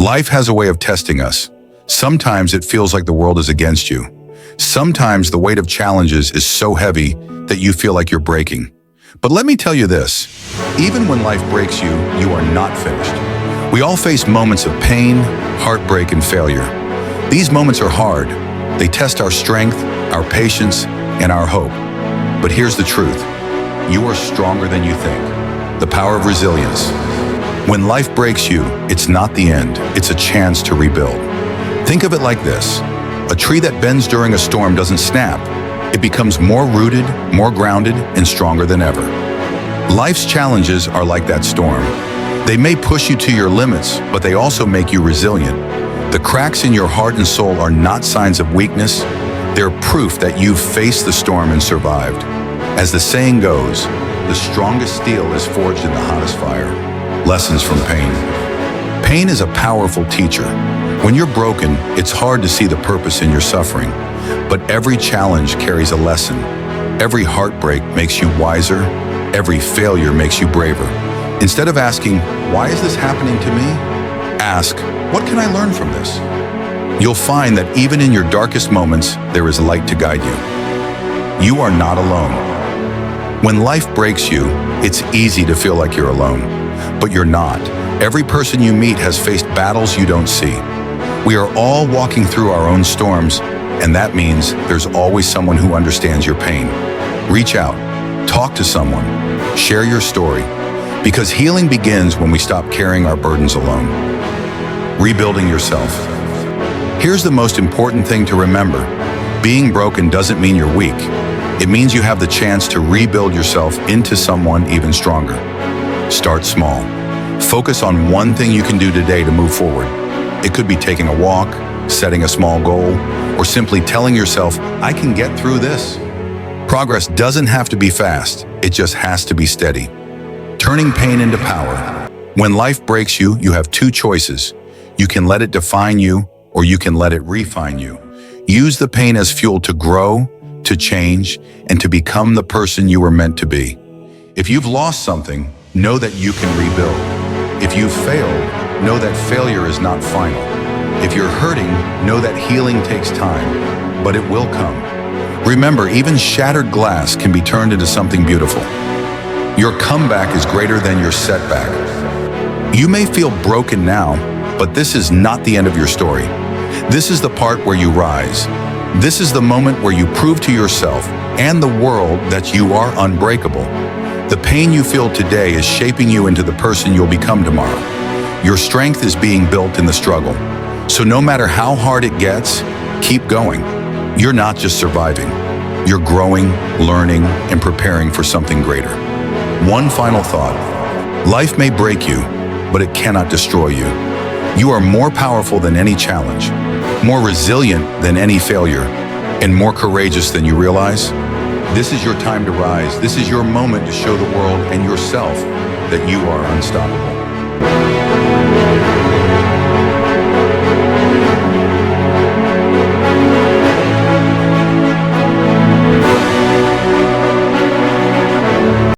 Life has a way of testing us. Sometimes it feels like the world is against you. Sometimes the weight of challenges is so heavy that you feel like you're breaking. But let me tell you this, even when life breaks you, you are not finished. We all face moments of pain, heartbreak, and failure. These moments are hard. They test our strength, our patience, and our hope. But here's the truth. You are stronger than you think. The power of resilience. When life breaks you, it's not the end. It's a chance to rebuild. Think of it like this. A tree that bends during a storm doesn't snap. It becomes more rooted, more grounded, and stronger than ever. Life's challenges are like that storm. They may push you to your limits, but they also make you resilient. The cracks in your heart and soul are not signs of weakness. They're proof that you've faced the storm and survived. As the saying goes, the strongest steel is forged in the hottest fire. Lessons from pain. Pain is a powerful teacher. When you're broken, it's hard to see the purpose in your suffering. But every challenge carries a lesson. Every heartbreak makes you wiser. Every failure makes you braver. Instead of asking, why is this happening to me? Ask, what can I learn from this? You'll find that even in your darkest moments, there is light to guide you. You are not alone. When life breaks you, it's easy to feel like you're alone. But you're not. Every person you meet has faced battles you don't see. We are all walking through our own storms, and that means there's always someone who understands your pain. Reach out, talk to someone, share your story, because healing begins when we stop carrying our burdens alone. Rebuilding yourself. Here's the most important thing to remember. Being broken doesn't mean you're weak. It means you have the chance to rebuild yourself into someone even stronger. Start small. Focus on one thing you can do today to move forward. It could be taking a walk, setting a small goal, or simply telling yourself, I can get through this. Progress doesn't have to be fast, it just has to be steady. Turning pain into power. When life breaks you, you have two choices. You can let it define you, or you can let it refine you. Use the pain as fuel to grow, to change, and to become the person you were meant to be. If you've lost something, know that you can rebuild. If you've failed, know that failure is not final. If you're hurting, know that healing takes time, but it will come. Remember, even shattered glass can be turned into something beautiful. Your comeback is greater than your setback. You may feel broken now, but this is not the end of your story. This is the part where you rise. This is the moment where you prove to yourself and the world that you are unbreakable. The pain you feel today is shaping you into the person you'll become tomorrow. Your strength is being built in the struggle. So no matter how hard it gets, keep going. You're not just surviving. You're growing, learning, and preparing for something greater. One final thought. Life may break you, but it cannot destroy you. You are more powerful than any challenge, more resilient than any failure, and more courageous than you realize. This is your time to rise. This is your moment to show the world and yourself that you are unstoppable.